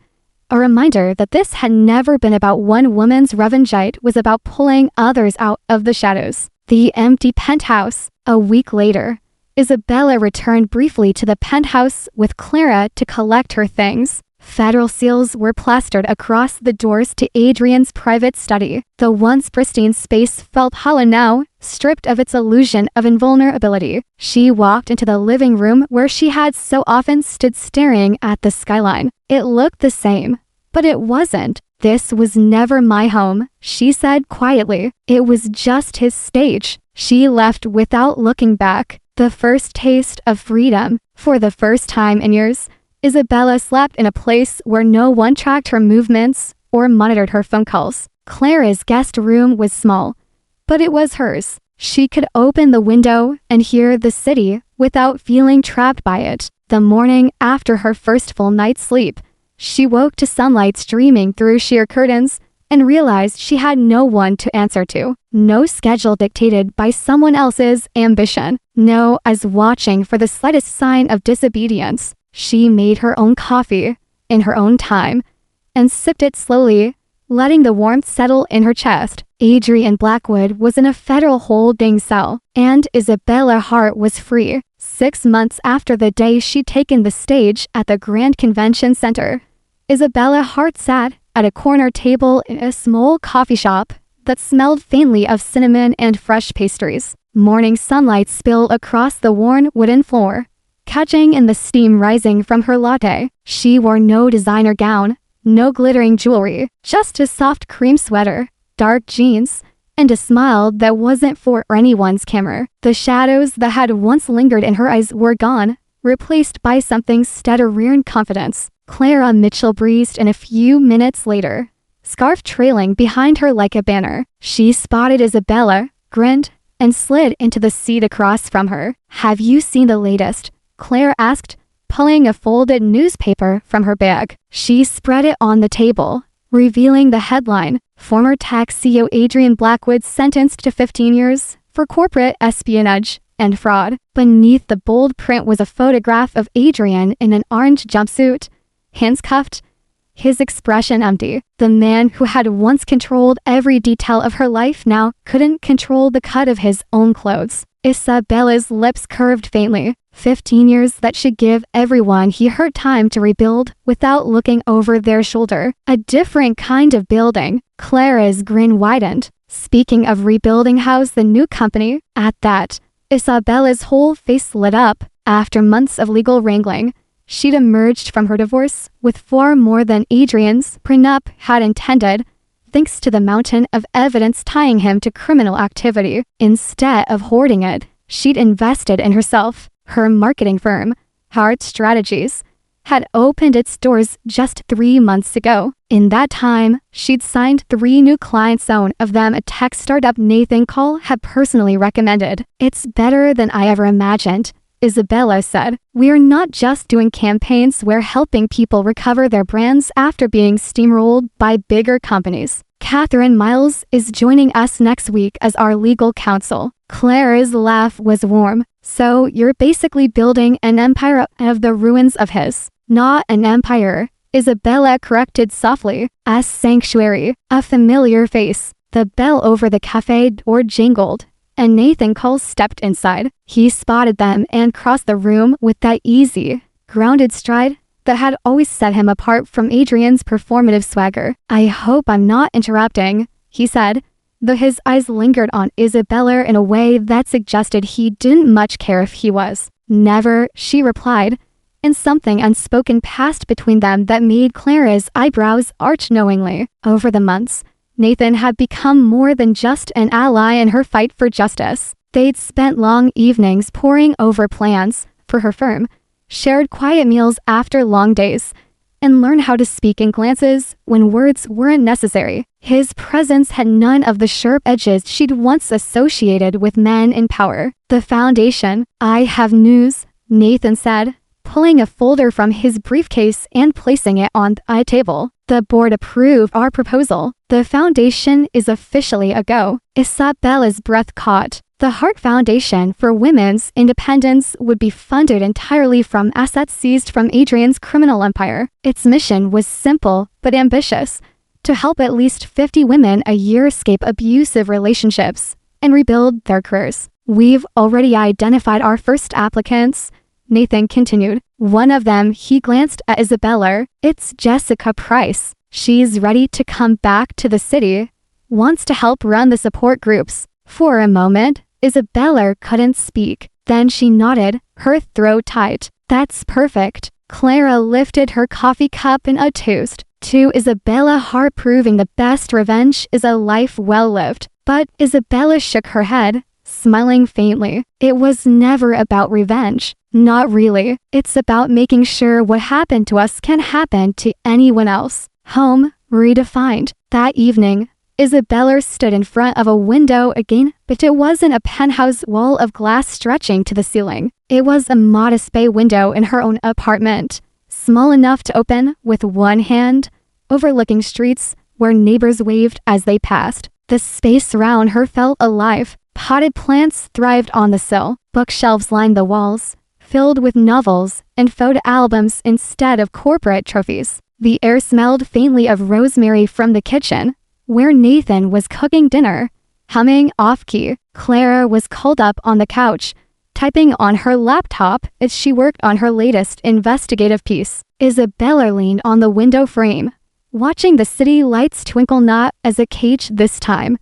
A reminder that this had never been about one woman's revenge. It was about pulling others out of the shadows. The empty penthouse. A week later, Isabella returned briefly to the penthouse with Clara to collect her things. Federal seals were plastered across the doors to Adrian's private study. The once pristine space felt hollow now, stripped of its illusion of invulnerability. She walked into the living room where she had so often stood staring at the skyline. It looked the same, but it wasn't. This was never my home, she said quietly. It was just his stage. She left without looking back. The first taste of freedom. For the first time in years, Isabella slept in a place where no one tracked her movements or monitored her phone calls. Clara's guest room was small, but it was hers. She could open the window and hear the city without feeling trapped by it. The morning after her first full night's sleep, she woke to sunlight streaming through sheer curtains and realized she had no one to answer to. No schedule dictated by someone else's ambition. No eyes watching for the slightest sign of disobedience. She made her own coffee, in her own time, and sipped it slowly, letting the warmth settle in her chest. Adrian Blackwood was in a federal holding cell, and Isabella Hart was free. 6 months after the day she'd taken the stage at the Grand Convention Center, Isabella Hart sat at a corner table in a small coffee shop that smelled faintly of cinnamon and fresh pastries. Morning sunlight spilled across the worn wooden floor, catching in the steam rising from her latte. She wore no designer gown, no glittering jewelry, just a soft cream sweater, dark jeans, and a smile that wasn't for anyone's camera. The shadows that had once lingered in her eyes were gone, replaced by something steadier and confidence. Clara Mitchell breezed in a few minutes later, scarf trailing behind her like a banner. She spotted Isabella, grinned, and slid into the seat across from her. Have you seen the latest? Claire asked, pulling a folded newspaper from her bag. She spread it on the table, revealing the headline, Former Tech CEO Adrian Blackwood sentenced to 15 years for corporate espionage and fraud. Beneath the bold print was a photograph of Adrian in an orange jumpsuit, hands cuffed, his expression empty. The man who had once controlled every detail of her life now couldn't control the cut of his own clothes. Isabella's lips curved faintly. 15 years that should give everyone he hurt time to rebuild without looking over their shoulder. A different kind of building. Clara's grin widened. Speaking of rebuilding, how's the new company? At that, Isabella's whole face lit up. After months of legal wrangling, she'd emerged from her divorce with far more than Adrian's prenup had intended, thanks to the mountain of evidence tying him to criminal activity. Instead of hoarding it, she'd invested in herself. Her marketing firm, Hart Strategies, had opened its doors just 3 months ago. In that time, she'd signed 3 new clients, one of them a tech startup Nathan Cole had personally recommended. "It's better than I ever imagined," Isabella said. "We're not just doing campaigns, we're helping people recover their brands after being steamrolled by bigger companies." Catherine Miles is joining us next week as our legal counsel. Clara's laugh was warm. "So you're basically building an empire out of the ruins of his." "Not an empire," Isabella corrected softly. "A sanctuary." A familiar face. The bell over the cafe door jingled, and Nathan Cole stepped inside. He spotted them and crossed the room with that easy, grounded stride that had always set him apart from Adrian's performative swagger. "I hope I'm not interrupting," he said, though his eyes lingered on Isabella in a way that suggested he didn't much care if he was. "Never," she replied, and something unspoken passed between them that made Clara's eyebrows arch knowingly. Over the months, Nathan had become more than just an ally in her fight for justice. They'd spent long evenings poring over plans for her firm, shared quiet meals after long days, and learned how to speak in glances when words weren't necessary. His presence had none of the sharp edges she'd once associated with men in power. "The foundation." "I have news," Nathan said, pulling a folder from his briefcase and placing it on the table. "The board approved our proposal. The foundation is officially a go." Isabella's breath caught. The Hart Foundation for Women's Independence would be funded entirely from assets seized from Adrian's criminal empire. Its mission was simple but ambitious: to help at least 50 women a year escape abusive relationships and rebuild their careers. "We've already identified our first applicants," Nathan continued. "One of them," he glanced at Isabella, "it's Jessica Price. She's ready to come back to the city, wants to help run the support groups." For a moment, Isabella couldn't speak. Then she nodded, her throat tight. "That's perfect." Clara lifted her coffee cup in a toast to Isabella Hart, proving the best revenge is a life well lived. But Isabella shook her head, smiling faintly. "It was never about revenge. Not really. It's about making sure what happened to us can happen to anyone else." Home redefined. That evening, Isabella stood in front of a window again, but it wasn't a penthouse wall of glass stretching to the ceiling. It was a modest bay window in her own apartment, small enough to open with one hand, overlooking streets where neighbors waved as they passed. The space around her felt alive. Potted plants thrived on the sill. Bookshelves lined the walls, filled with novels and photo albums instead of corporate trophies. The air smelled faintly of rosemary from the kitchen, where Nathan was cooking dinner. Humming off-key, Clara was curled up on the couch, typing on her laptop as she worked on her latest investigative piece. Isabella leaned on the window frame, watching the city lights twinkle not as a cage this time,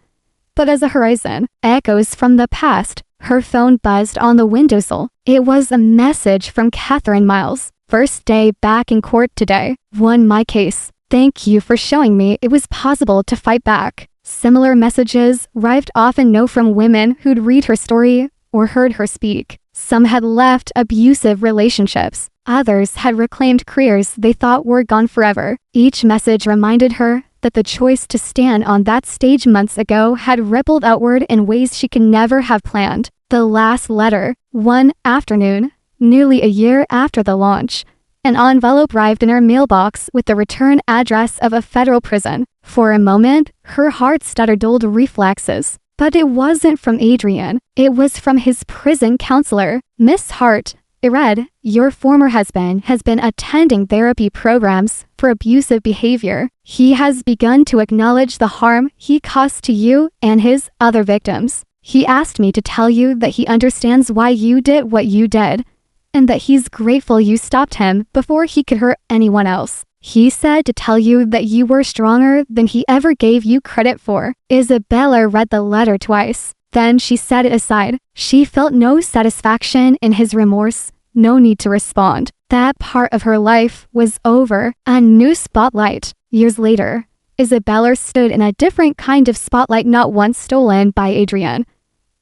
but as a horizon. Echoes from the past. Her phone buzzed on the windowsill. It was a message from Catherine Miles. "First day back in court today. Won my case. Thank you for showing me it was possible to fight back." Similar messages arrived often from women who'd read her story or heard her speak. Some had left abusive relationships. Others had reclaimed careers they thought were gone forever. Each message reminded her that the choice to stand on that stage months ago had rippled outward in ways she could never have planned. The last letter. One afternoon, nearly a year after the launch, an envelope arrived in her mailbox with the return address of a federal prison. For a moment, her heart stuttered old reflexes. But it wasn't from Adrian. It was from his prison counselor. "Miss Hart," it read, "your former husband has been attending therapy programs for abusive behavior. He has begun to acknowledge the harm he caused to you and his other victims. He asked me to tell you that he understands why you did what you did, and that he's grateful you stopped him before he could hurt anyone else. He said to tell you that you were stronger than he ever gave you credit for." Isabella read the letter twice. Then she set it aside. She felt no satisfaction in his remorse, no need to respond. That part of her life was over. A new spotlight. Years later, Isabella stood in a different kind of spotlight, not one stolen by Adrian,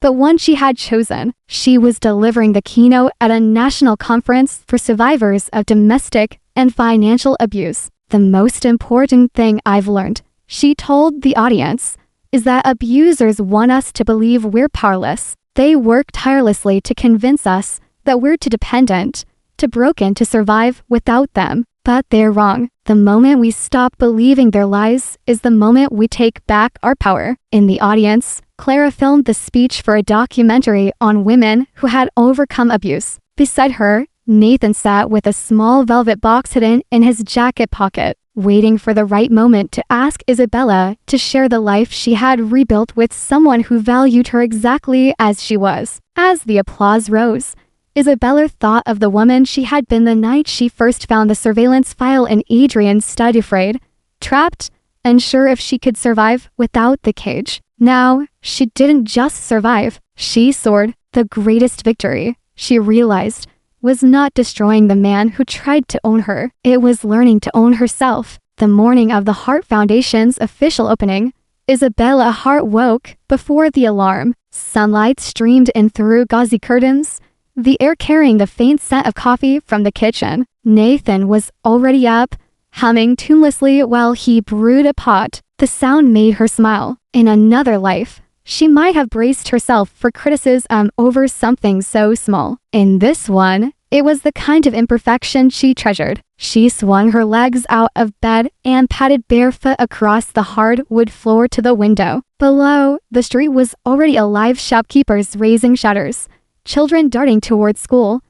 but one she had chosen. She was delivering the keynote at a national conference for survivors of domestic and financial abuse. The most important thing I've learned, she told the audience, is that abusers want us to believe we're powerless. They work tirelessly to convince us that we're too dependent, too broken to survive without them. But they're wrong. The moment we stop believing their lies is the moment we take back our power. In the audience, Clara filmed the speech for a documentary on women who had overcome abuse. Beside her, Nathan sat with a small velvet box hidden in his jacket pocket, waiting for the right moment to ask Isabella to share the life she had rebuilt with someone who valued her exactly as she was. As the applause rose, Isabella thought of the woman she had been the night she first found the surveillance file in Adrian's study, afraid, trapped, unsure if she could survive without the cage. Now, she didn't just survive, she soared. The greatest victory, she realized, was not destroying the man who tried to own her. It was learning to own herself. The morning of the Heart Foundation's official opening, Isabella Hart woke before the alarm. Sunlight streamed in through gauzy curtains, the air carrying the faint scent of coffee from the kitchen. Nathan was already up, humming tunelessly while he brewed a pot. The sound made her smile. In another life, she might have braced herself for criticism over something so small. In this one, it was the kind of imperfection she treasured. She swung her legs out of bed and padded barefoot across the hardwood floor to the window. Below, the street was already alive, shopkeepers raising shutters, children darting toward school,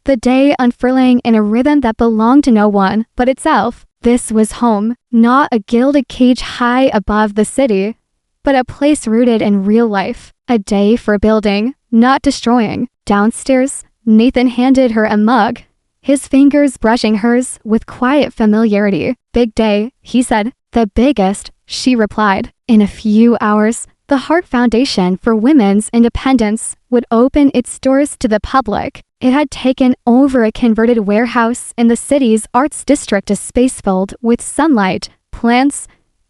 the day unfurling in a rhythm that belonged to no one but itself. This was home, not a gilded cage high above the city, but a place rooted in real life. A day for building, not destroying. Downstairs, Nathan handed her a mug, his fingers brushing hers with quiet familiarity. "Big day," he said. "The biggest," she replied. In a few hours, the Heart Foundation for Women's Independence would open its doors to the public. It had taken over a converted warehouse in the city's arts district, a space filled with sunlight, plants,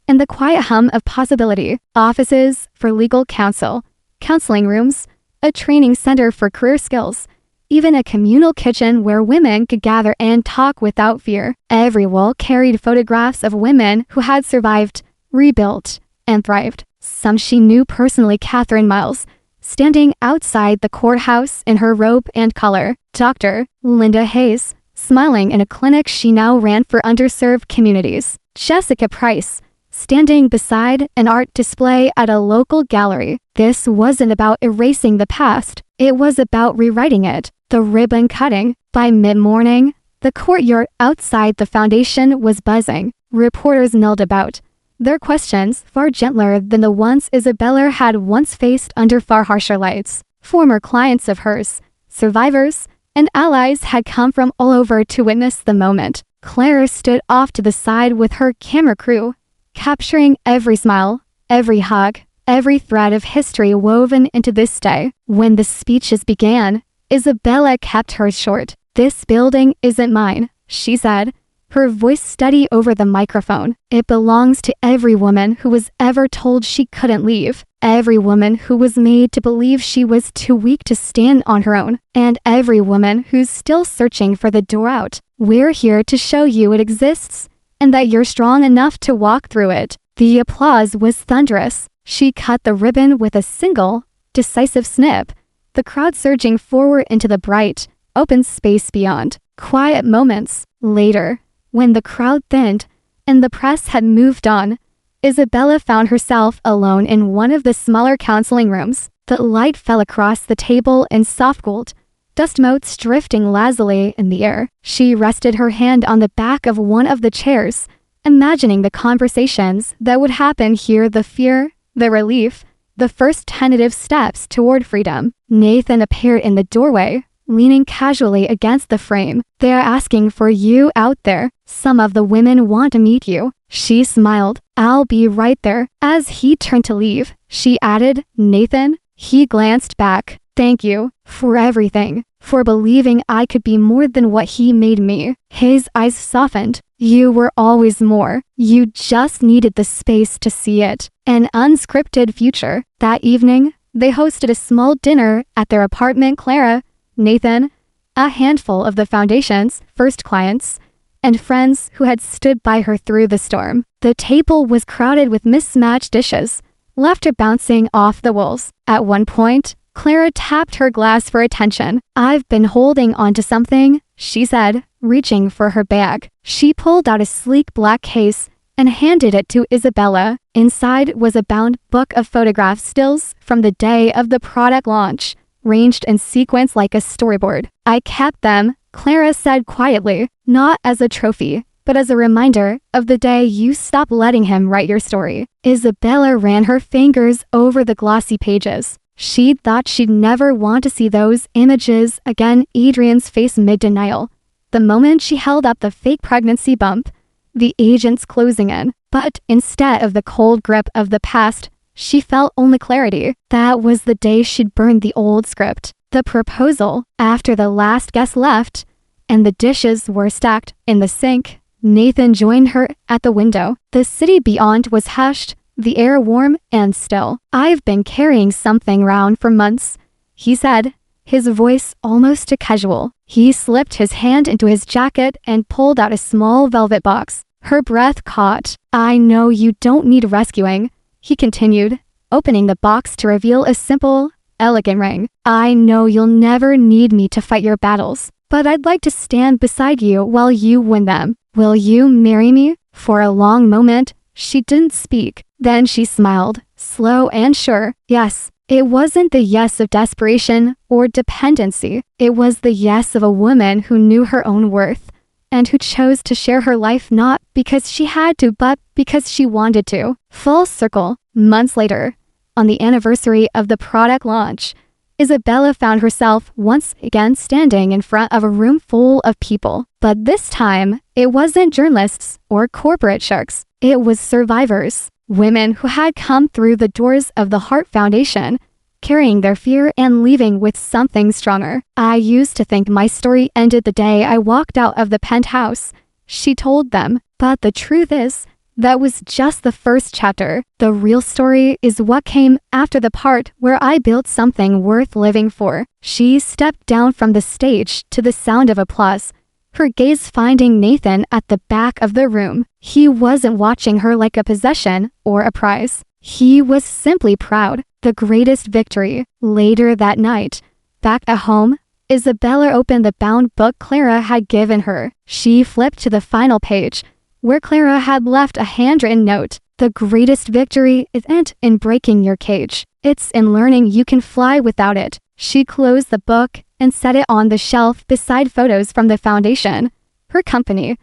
and the quiet hum of possibility. Offices for legal counsel, counseling rooms, a training center for career skills, even a communal kitchen where women could gather and talk without fear. Every wall carried photographs of women who had survived, rebuilt, and thrived. Some she knew personally: Catherine Miles, standing outside the courthouse in her robe and collar; Dr. Linda Hayes, smiling in a clinic she now ran for underserved communities; Jessica Price, standing beside an art display at a local gallery. This wasn't about erasing the past, it was about rewriting it. The ribbon cutting. By mid-morning, the courtyard outside the foundation was buzzing. Reporters milled about, their questions far gentler than the ones Isabella had once faced under far harsher lights. Former clients of hers, survivors, and allies had come from all over to witness the moment. Claire stood off to the side with her camera crew, capturing every smile, every hug, every thread of history woven into this day. When the speeches began, Isabella kept hers short. "This building isn't mine," she said, her voice steady over the microphone. "It belongs to every woman who was ever told she couldn't leave, every woman who was made to believe she was too weak to stand on her own, and every woman who's still searching for the door out. We're here to show you it exists, and that you're strong enough to walk through it." The applause was thunderous. She cut the ribbon with a single, decisive snip, the crowd surging forward into the bright, open space beyond. Quiet moments later, when the crowd thinned and the press had moved on, Isabella found herself alone in one of the smaller counseling rooms. The light fell across the table in soft gold, dust motes drifting lazily in the air. She rested her hand on the back of one of the chairs, imagining the conversations that would happen here, the fear, the relief, the first tentative steps toward freedom. Nathan appeared in the doorway, leaning casually against the frame. "They're asking for you out there. Some of the women want to meet you." She smiled. "I'll be right there." As he turned to leave, she added, "Nathan?" He glanced back. "Thank you for everything, for believing I could be more than what he made me." His eyes softened. "You were always more. You just needed the space to see it." An unscripted future. That evening, they hosted a small dinner at their apartment. Clara, Nathan, a handful of the foundation's first clients, and friends who had stood by her through the storm. The table was crowded with mismatched dishes, laughter bouncing off the walls. At one point, Clara tapped her glass for attention. "I've been holding onto something," she said, reaching for her bag. She pulled out a sleek black case and handed it to Isabella. Inside was a bound book of photograph stills from the day of the product launch, ranged in sequence like a storyboard. "I kept them," Clara said quietly, "not as a trophy, but as a reminder of the day you stopped letting him write your story." Isabella ran her fingers over the glossy pages. She thought she'd never want to see those images again. Adrian's face mid-denial. The moment she held up the fake pregnancy bump, the agents closing in. But instead of the cold grip of the past, she felt only clarity. That was the day she'd burned the old script. The proposal, after the last guest left, and the dishes were stacked in the sink, Nathan joined her at the window. The city beyond was hushed, the air warm and still. "I've been carrying something around for months," he said, his voice almost casual. He slipped his hand into his jacket and pulled out a small velvet box. Her breath caught. "I know you don't need rescuing," he continued, opening the box to reveal a simple, elegant ring. "I know you'll never need me to fight your battles, but I'd like to stand beside you while you win them. Will you marry me?" For a long moment, she didn't speak. Then she smiled, slow and sure. Yes. It wasn't the yes of desperation or dependency. It was the yes of a woman who knew her own worth and who chose to share her life not because she had to, but because she wanted to. Full circle. Months later, on the anniversary of the product launch, Isabella found herself once again standing in front of a room full of people. But this time, it wasn't journalists or corporate sharks. It was survivors. Women who had come through the doors of the Heart Foundation, carrying their fear and leaving with something stronger. "I used to think my story ended the day I walked out of the penthouse," she told them. "But the truth is, that was just the first chapter. The real story is what came after the part where I built something worth living for." She stepped down from the stage to the sound of applause, her gaze finding Nathan at the back of the room. He wasn't watching her like a possession or a prize. He was simply proud. The greatest victory. Later that night, back at home, Isabella opened the bound book Clara had given her. She flipped to the final page, where Clara had left a handwritten note. "The greatest victory isn't in breaking your cage. It's in learning you can fly without it." She closed the book and set it on the shelf beside photos from the foundation, her company,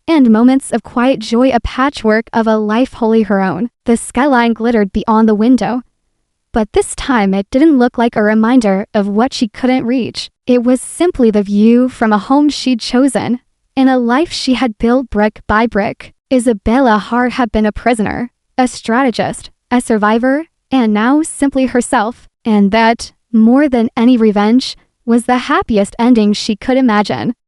and moments of quiet joy, a patchwork of a life wholly her own. The skyline glittered beyond the window, but this time it didn't look like a reminder of what she couldn't reach. It was simply the view from a home she'd chosen, and a life she had built brick by brick. Isabella Hart had been a prisoner, a strategist, a survivor, and now simply herself. And that, more than any revenge, was the happiest ending she could imagine.